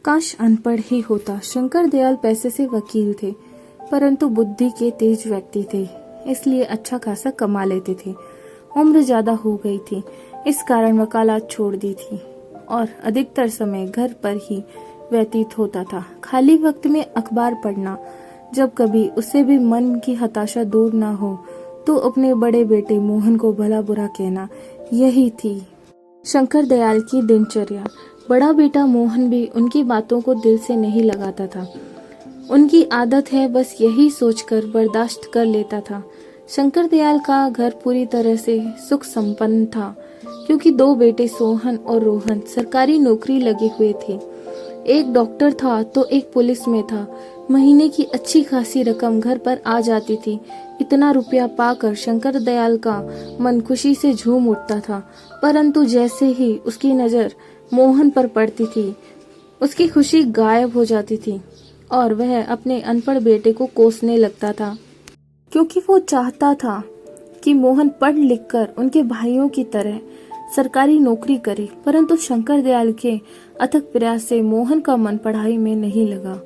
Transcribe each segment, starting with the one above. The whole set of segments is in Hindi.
काश अनपढ़ ही होता। शंकर दयाल पैसे से वकील थे, परंतु बुद्धि के तेज व्यक्ति थे, इसलिए अच्छा खासा कमा लेते थे। उम्र ज्यादा हो गई थी, इस कारण वकालत छोड़ दी थी और अधिकतर समय घर पर ही व्यतीत होता था। खाली वक्त में अखबार पढ़ना, जब कभी उससे भी मन की हताशा दूर न हो तो अपने बड़े बेटे मोहन को भला बुरा कहना, यही थी शंकर दयाल की दिनचर्या। बड़ा बेटा मोहन भी उनकी बातों को दिल से नहीं लगाता था। उनकी आदत है बस यही सोचकर बर्दाश्त कर लेता था। शंकर दयाल का घर पूरी तरह से सुख संपन्न था, क्योंकि दो बेटे सोहन और रोहन सरकारी नौकरी लगे हुए थे। एक डॉक्टर था तो एक पुलिस में था। महीने की अच्छी खासी रकम घर पर आ जाती थी। इतना रुपया पाकर शंकर दयाल का मन खुशी से झूम उठता था, परंतु जैसे ही उसकी नजर मोहन पर पड़ती थी, उसकी खुशी गायब हो जाती थी और वह अपने अनपढ़ बेटे को कोसने लगता था, क्योंकि वो चाहता था कि मोहन पढ़ लिखकर उनके भाइयों की तरह सरकारी नौकरी करे। परंतु शंकर दयाल के अथक प्रयास से मोहन का मन पढ़ाई में नहीं लगा।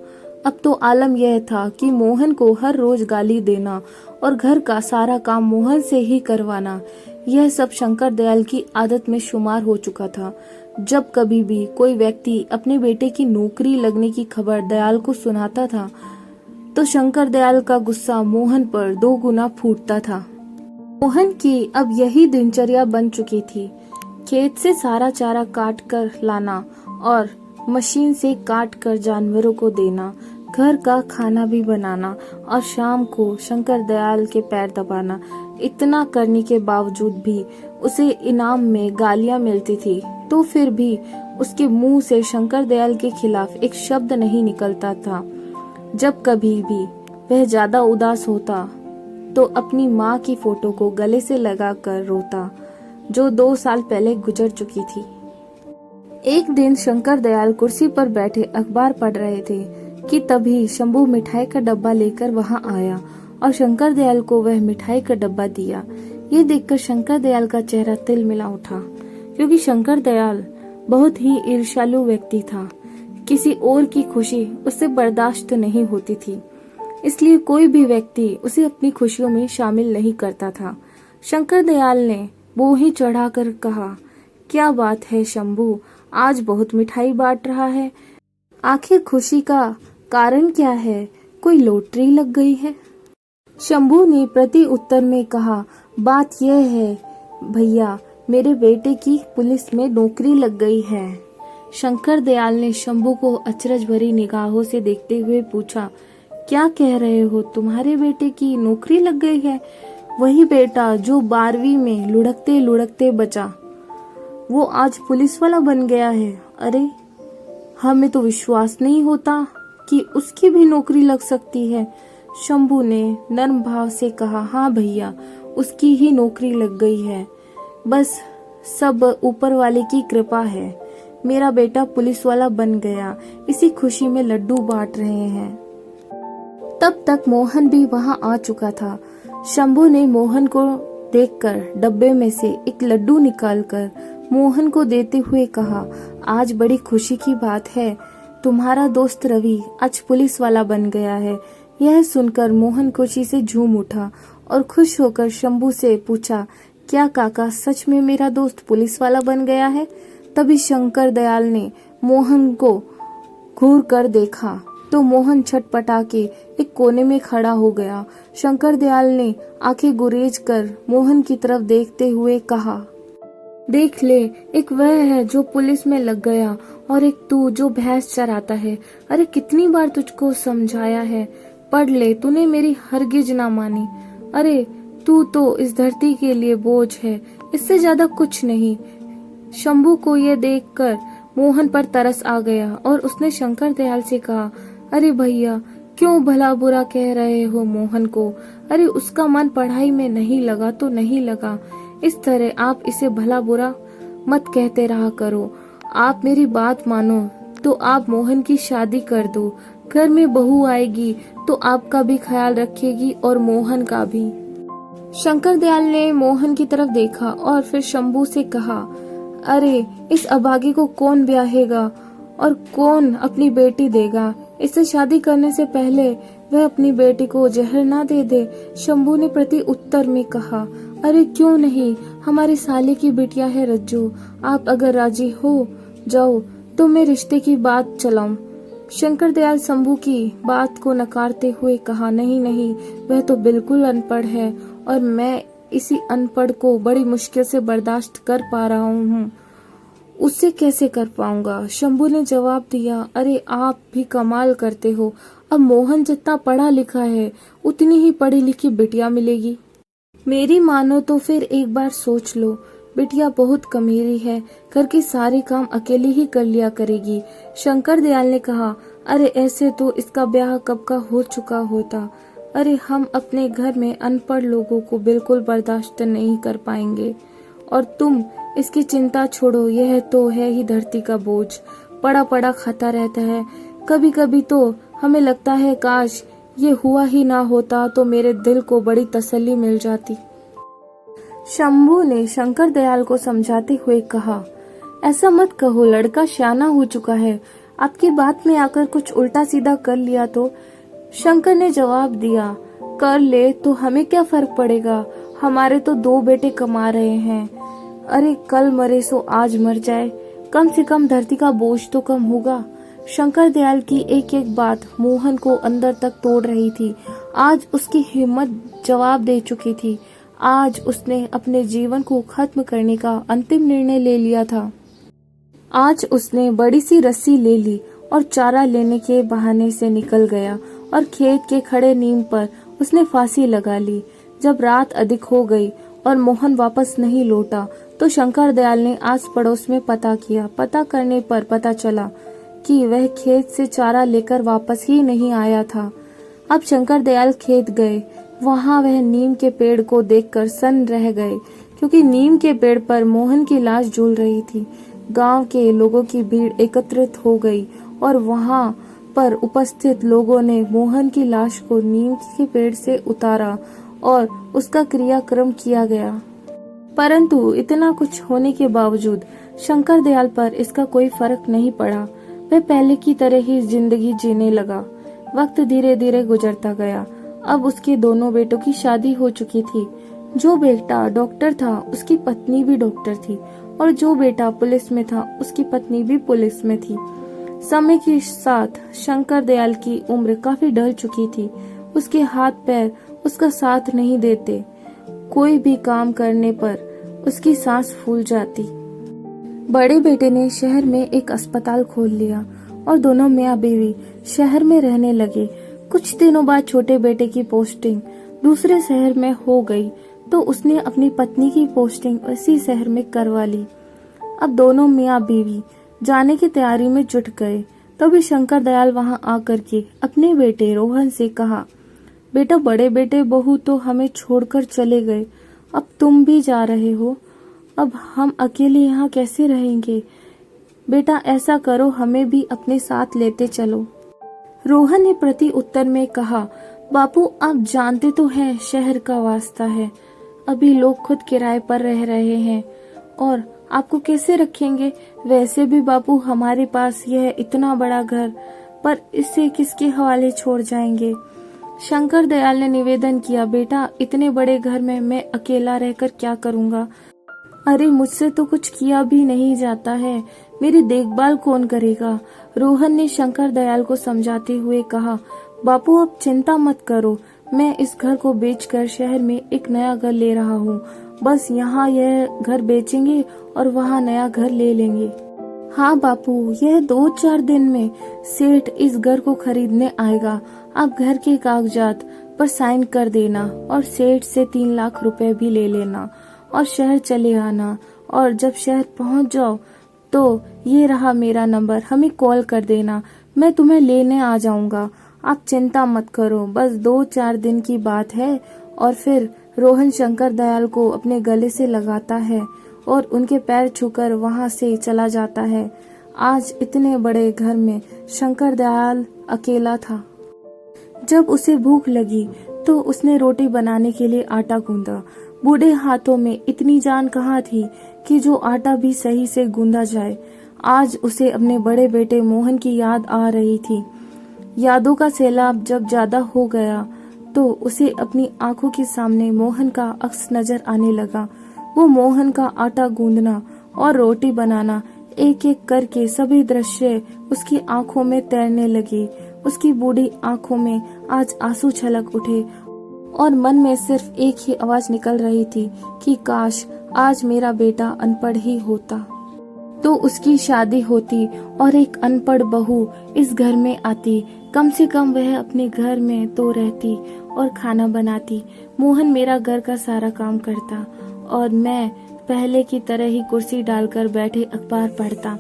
अब तो आलम यह था कि मोहन को हर रोज गाली देना और घर का सारा काम मोहन से ही करवाना, यह सब शंकर दयाल की आदत में शुमार हो चुका था। जब कभी भी कोई व्यक्ति अपने बेटे की नौकरी लगने की खबर दयाल को सुनाता था, तो शंकर दयाल का गुस्सा मोहन पर 2 गुना फूटता था। मोहन की अब यही दिनचर्या बन चुकी थी। खेत से सारा चारा काट कर लाना और मशीन से काट कर जानवरों को देना, घर का खाना भी बनाना और शाम को शंकर दयाल के पैर दबाना। इतना करने के बावजूद भी उसे इनाम में गालियां मिलती थी, तो फिर भी उसके मुंह से शंकर दयाल के खिलाफ एक शब्द नहीं निकलता था। जब कभी भी वह ज्यादा उदास होता तो अपनी माँ की फोटो को गले से लगाकर रोता, जो 2 साल पहले गुजर चुकी थी। एक दिन शंकर दयाल कुर्सी पर बैठे अखबार पढ़ रहे थे कि तभी शंभू मिठाई का डब्बा लेकर वहां आया और शंकर दयाल को वह मिठाई का डब्बा दिया। ये देखकर शंकर दयाल का चेहरा तिलमिला उठा, क्योंकि शंकर दयाल बहुत ही ईर्ष्यालु व्यक्ति था। किसी और की खुशी उससे बर्दाश्त नहीं होती थी, इसलिए कोई भी व्यक्ति उसे अपनी खुशियों में शामिल नहीं करता था। शंकर दयाल ने बोही चढ़ाकर कहा, क्या बात है शंभू, आज बहुत मिठाई बांट रहा है। आखिर खुशी का कारण क्या है? कोई लॉटरी लग गई है? शंभू ने प्रति उत्तर में कहा, बात यह है भैया, मेरे बेटे की पुलिस में नौकरी लग गई है। शंकर दयाल ने शंभू को अचरज भरी निगाहों से देखते हुए पूछा, क्या कह रहे हो, तुम्हारे बेटे की नौकरी लग गई है? वही बेटा जो 12वीं में लुढ़कते लुढ़कते बचा, वो आज पुलिस वाला बन गया है। अरे हमें तो विश्वास नहीं होता कि उसकी भी नौकरी लग सकती है। शंभू ने नर्म भाव से कहा, हाँ भैया, उसकी ही नौकरी लग गई है, बस सब ऊपर वाले की कृपा है। मेरा बेटा पुलिस वाला बन गया, इसी खुशी में लड्डू बांट रहे हैं। तब तक मोहन भी वहां आ चुका था। शंभू ने मोहन को देखकर डब्बे में से एक लड्डू निकालकर मोहन को देते हुए कहा, आज बड़ी खुशी की बात है, तुम्हारा दोस्त रवि आज पुलिस वाला बन गया है। यह सुनकर मोहन खुशी से झूम उठा और खुश होकर शंभू से पूछा, क्या काका सच में मेरा दोस्त पुलिस वाला बन गया है? तभी शंकर दयाल ने मोहन को घूर कर देखा तो मोहन छटपटा के एक कोने में खड़ा हो गया। शंकर दयाल ने आंखें गुरेज कर मोहन की तरफ देखते हुए कहा, देख ले, एक वह है जो पुलिस में लग गया और एक तू जो भैंस चराता है। अरे कितनी बार तुझको समझाया है, पढ़ ले, तूने मेरी हरगिज ना मानी। अरे तू तो इस धरती के लिए बोझ है, इससे ज्यादा कुछ नहीं। शंभू को यह देखकर मोहन पर तरस आ गया और उसने शंकर दयाल से कहा, अरे भैया, क्यों भला बुरा कह रहे हो मोहन को? अरे उसका मन पढ़ाई में नहीं लगा तो नहीं लगा, इस तरह आप इसे भला बुरा मत कहते रहा करो। आप मेरी बात मानो तो आप मोहन की शादी कर दो। घर में बहू आएगी तो आपका भी ख्याल रखेगी और मोहन का भी। शंकर दयाल ने मोहन की तरफ देखा और फिर शंभू से कहा, अरे इस अभागे को कौन ब्याहेगा? और कौन अपनी बेटी देगा? इससे शादी करने से पहले वह अपनी बेटी को जहर ना दे दे। शंभू ने प्रति उत्तर में कहा, अरे क्यों नहीं, हमारी साले की बिटिया है रज्जू, आप अगर राजी हो जाओ तो मैं रिश्ते की बात चलाऊं। शंकर दयाल शंभू की बात को नकारते हुए कहा, नहीं नहीं, वह तो बिल्कुल अनपढ़ है और मैं इसी अनपढ़ को बड़ी मुश्किल से बर्दाश्त कर पा रहा हूँ, उससे कैसे कर पाऊंगा? शंभू ने जवाब दिया, अरे आप भी कमाल करते हो, अब मोहन जितना पढ़ा लिखा है उतनी ही पढ़ी लिखी बिटिया मिलेगी। मेरी मानो तो फिर एक बार सोच लो, बिटिया बहुत कमीरी है, घर के सारे काम अकेली ही कर लिया करेगी। शंकर दयाल ने कहा, अरे ऐसे तो इसका ब्याह कब का हो चुका होता। अरे हम अपने घर में अनपढ़ लोगों को बिल्कुल बर्दाश्त नहीं कर पाएंगे। और तुम इसकी चिंता छोड़ो, यह तो है ही धरती का बोझ, पड़ा पड़ा खाता रहता है। कभी कभी तो हमें लगता है काश ये हुआ ही ना होता तो मेरे दिल को बड़ी तसल्ली मिल जाती। शंभू ने शंकर दयाल को समझाते हुए कहा, ऐसा मत कहो, लड़का शाना हो चुका है, आपकी बात में आकर कुछ उल्टा सीधा कर लिया तो? शंकर ने जवाब दिया, कर ले तो हमें क्या फर्क पड़ेगा, हमारे तो 2 बेटे कमा रहे हैं। अरे कल मरे सो आज मर जाए, कम से कम धरती का बोझ तो कम होगा। शंकर दयाल की एक एक बात मोहन को अंदर तक तोड़ रही थी। आज उसकी हिम्मत जवाब दे चुकी थी। आज उसने अपने जीवन को खत्म करने का अंतिम निर्णय ले लिया था। आज उसने बड़ी सी रस्सी ले ली और चारा लेने के बहाने से निकल गया और खेत के खड़े नीम पर उसने फांसी लगा ली। जब रात अधिक हो गई और मोहन वापस नहीं लौटा तो शंकर दयाल ने आस पड़ोस में पता किया। पता करने पर पता चला कि वह खेत से चारा लेकर वापस ही नहीं आया था। अब शंकर दयाल खेत गए, वहां वह नीम के पेड़ को देखकर सन्न रह गए, क्योंकि नीम के पेड़ पर मोहन की लाश झूल रही थी। गांव के लोगों की भीड़ एकत्रित हो गई और वहां पर उपस्थित लोगों ने मोहन की लाश को नीम के पेड़ से उतारा और उसका क्रियाक्रम किया गया। परंतु इतना कुछ होने के बावजूद शंकर दयाल पर इसका कोई फर्क नहीं पड़ा। वह पहले की तरह ही जिंदगी जीने लगा। वक्त धीरे धीरे गुजरता गया। अब उसके दोनों बेटों की शादी हो चुकी थी। जो बेटा डॉक्टर था उसकी पत्नी भी डॉक्टर थी और जो बेटा पुलिस में था उसकी पत्नी भी पुलिस में थी। समय के साथ शंकर दयाल की उम्र काफी ढल चुकी थी। उसके हाथ पैर उसका साथ नहीं देते। कोई भी काम करने पर उसकी सांस फूल जाती। बड़े बेटे ने शहर में एक अस्पताल खोल लिया और दोनों मियाँ बीवी शहर में रहने लगे। कुछ दिनों बाद छोटे बेटे की पोस्टिंग दूसरे शहर में हो गई तो उसने अपनी पत्नी की पोस्टिंग उसी शहर में करवा ली। अब दोनों मियाँ बीवी जाने की तैयारी में जुट गए। तभी शंकर दयाल वहां आकर के अपने बेटे रोहन से कहा, बेटा बड़े बेटे बहू तो हमें छोड़कर चले गए, अब तुम भी जा रहे हो, अब हम अकेले यहाँ कैसे रहेंगे? बेटा ऐसा करो, हमें भी अपने साथ लेते चलो। रोहन ने प्रति उत्तर में कहा, बापू आप जानते तो हैं शहर का वास्ता है, अभी लोग खुद किराए पर रह रहे हैं और आपको कैसे रखेंगे? वैसे भी बापू हमारे पास यह इतना बड़ा घर, पर इसे किसके हवाले छोड़ जाएंगे? शंकर दयाल ने निवेदन किया, बेटा इतने बड़े घर में मैं अकेला रहकर क्या करूँगा? अरे मुझसे तो कुछ किया भी नहीं जाता है, मेरी देखभाल कौन करेगा? रोहन ने शंकर दयाल को समझाते हुए कहा, बापू अब चिंता मत करो, मैं इस घर को बेचकर शहर में एक नया घर ले रहा हूँ। बस यहाँ यह घर बेचेंगे और वहाँ नया घर ले लेंगे। हाँ बापू, यह 2-4 दिन में सेठ इस घर को खरीदने आएगा। आप घर के कागजात पर साइन कर देना और सेठ से 3 लाख रुपए भी ले लेना और शहर चले आना। और जब शहर पहुँच जाओ तो ये रहा मेरा नंबर, हमें कॉल कर देना, मैं तुम्हें लेने आ जाऊंगा। आप चिंता मत करो, बस 2-4 दिन की बात है। और फिर रोहन शंकर दयाल को अपने गले से लगाता है और उनके पैर छूकर वहां से चला जाता है। आज इतने बड़े घर में शंकर दयाल अकेला था। जब उसे भूख लगी तो उसने रोटी बनाने के लिए आटा गूंदा। बूढ़े हाथों में इतनी जान कहाँ थी कि जो आटा भी सही से गूंदा जाए। आज उसे अपने बड़े बेटे मोहन की याद आ रही थी। यादों का सैलाब जब ज्यादा हो गया तो उसे अपनी आंखों के सामने मोहन का अक्स नजर आने लगा। वो मोहन का आटा गूंदना और रोटी बनाना, एक एक करके सभी दृश्य उसकी आंखों में तैरने लगे। उसकी बूढ़ी आंखों में आज आंसू छलक उठे और मन में सिर्फ एक ही आवाज निकल रही थी कि काश आज मेरा बेटा अनपढ़ ही होता, तो उसकी शादी होती और एक अनपढ़ बहू इस घर में आती। कम से कम वह अपने घर में तो रहती और खाना बनाती। मोहन मेरा घर का सारा काम करता और मैं पहले की तरह ही कुर्सी डालकर बैठे अखबार पढ़ता।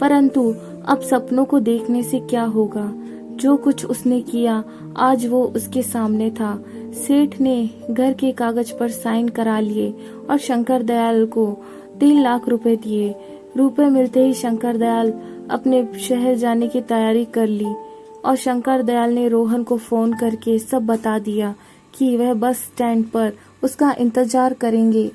परंतु अब सपनों को देखने से क्या होगा? जो कुछ उसने किया आज वो उसके सामने था। सेठ ने घर के कागज पर साइन करा लिए और शंकर दयाल को 3 लाख रुपए दिए। रुपए मिलते ही शंकर दयाल अपने शहर जाने की तैयारी कर ली और शंकर दयाल ने रोहन को फोन करके सब बता दिया कि वह बस स्टैंड पर उसका इंतजार करेंगे।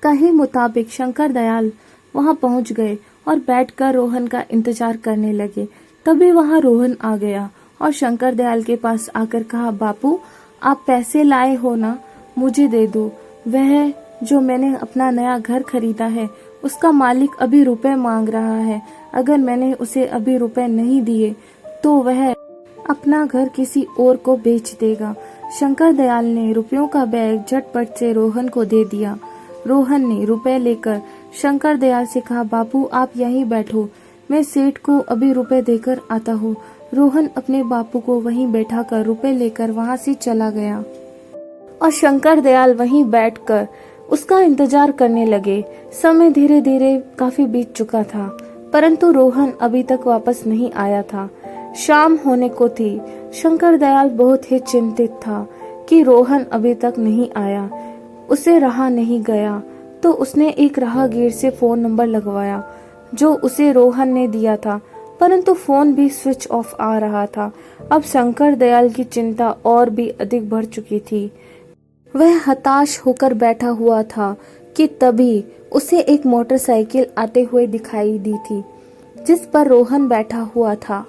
कहे मुताबिक शंकर दयाल वहां पहुंच गए और बैठकर रोहन का इंतजार करने लगे। तभी वहां रोहन आ गया और शंकर दयाल के पास आकर कहा, बापू आप पैसे लाए हो ना, मुझे दे दो। वह जो मैंने अपना नया घर खरीदा है उसका मालिक अभी रुपए मांग रहा है। अगर मैंने उसे अभी रुपए नहीं दिए तो वह अपना घर किसी और को बेच देगा। शंकर दयाल ने रुपयों का बैग झटपट से रोहन को दे दिया। रोहन ने रुपए लेकर शंकर दयाल से कहा, बापू आप यहीं बैठो, मैं सेठ को अभी रुपए देकर आता हूँ। रोहन अपने बापू को वहीं बैठाकर रुपए लेकर वहां से चला गया और शंकर दयाल वहीं बैठकर उसका इंतजार करने लगे। समय धीरे धीरे काफी बीत चुका था, परंतु रोहन अभी तक वापस नहीं आया था। शाम होने को थी। शंकर दयाल बहुत ही चिंतित था कि रोहन अभी तक नहीं आया। उसे रहा नहीं गया तो उसने एक राहगीर से फोन नंबर लगवाया जो उसे रोहन ने दिया था, परंतु फोन भी स्विच ऑफ आ रहा था। अब शंकर दयाल की चिंता और भी अधिक बढ़ चुकी थी। वह हताश होकर बैठा हुआ था कि तभी उसे एक मोटरसाइकिल आते हुए दिखाई दी थी जिस पर रोहन बैठा हुआ था।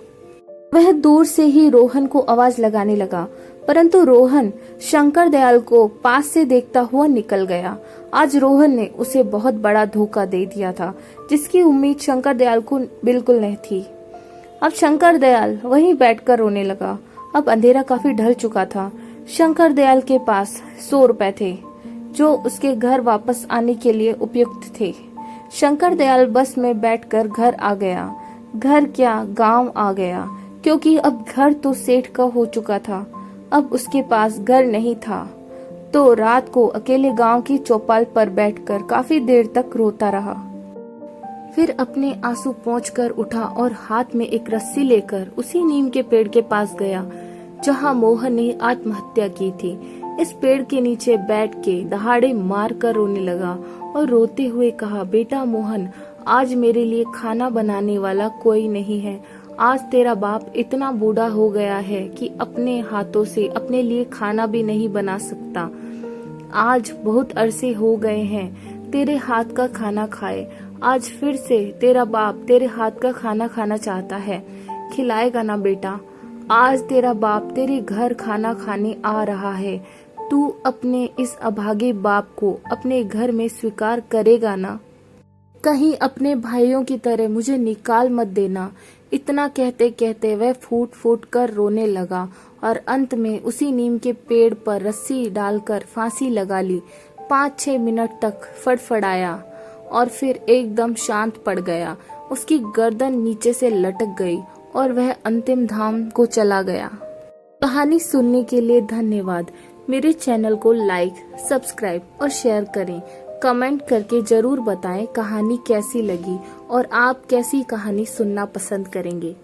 वह दूर से ही रोहन को आवाज लगाने लगा, परंतु रोहन शंकर दयाल को पास से देखता हुआ निकल गया। आज रोहन ने उसे बहुत बड़ा धोखा दे दिया था जिसकी उम्मीद शंकर दयाल को बिल्कुल नहीं थी। अब शंकर दयाल वहीं बैठकर रोने लगा। अब अंधेरा काफी ढल चुका था। शंकर दयाल के पास 100 रुपए थे जो उसके घर वापस आने के लिए उपयुक्त थे। शंकर दयाल बस में बैठकर घर आ गया। घर क्या, गांव आ गया, क्योंकि अब घर तो सेठ का हो चुका था। अब उसके पास घर नहीं था तो रात को अकेले गांव की चौपाल पर बैठकर काफी देर तक रोता रहा। फिर अपने आंसू पोंछकर उठा और हाथ में एक रस्सी लेकर उसी नीम के पेड़ के पास गया जहां मोहन ने आत्महत्या की थी। इस पेड़ के नीचे बैठ के दहाड़े मार कर रोने लगा और रोते हुए कहा, बेटा मोहन, आज मेरे लिए खाना बनाने वाला कोई नहीं है। आज तेरा बाप इतना बूढ़ा हो गया है कि अपने हाथों से अपने लिए खाना भी नहीं बना सकता। आज बहुत अरसे हो गए हैं तेरे हाथ का खाना खाए। आज फिर से तेरा बाप तेरे हाथ का खाना खाना चाहता है। खिलाएगा ना बेटा? आज तेरा बाप तेरे घर खाना खाने आ रहा है। तू अपने इस अभागे बाप को अपने घर में स्वीकार करेगा ना? कहीं अपने भाइयों की तरह मुझे निकाल मत देना। इतना कहते कहते वह फूट फूट कर रोने लगा और अंत में उसी नीम के पेड़ पर रस्सी डालकर फांसी लगा ली। 5-6 मिनट तक फड़फड़ाया और फिर एकदम शांत पड़ गया। उसकी गर्दन नीचे से लटक गई और वह अंतिम धाम को चला गया। कहानी सुनने के लिए धन्यवाद। मेरे चैनल को लाइक, सब्सक्राइब और शेयर करें। कमेंट करके जरूर बताएं कहानी कैसी लगी और आप कैसी कहानी सुनना पसंद करेंगे।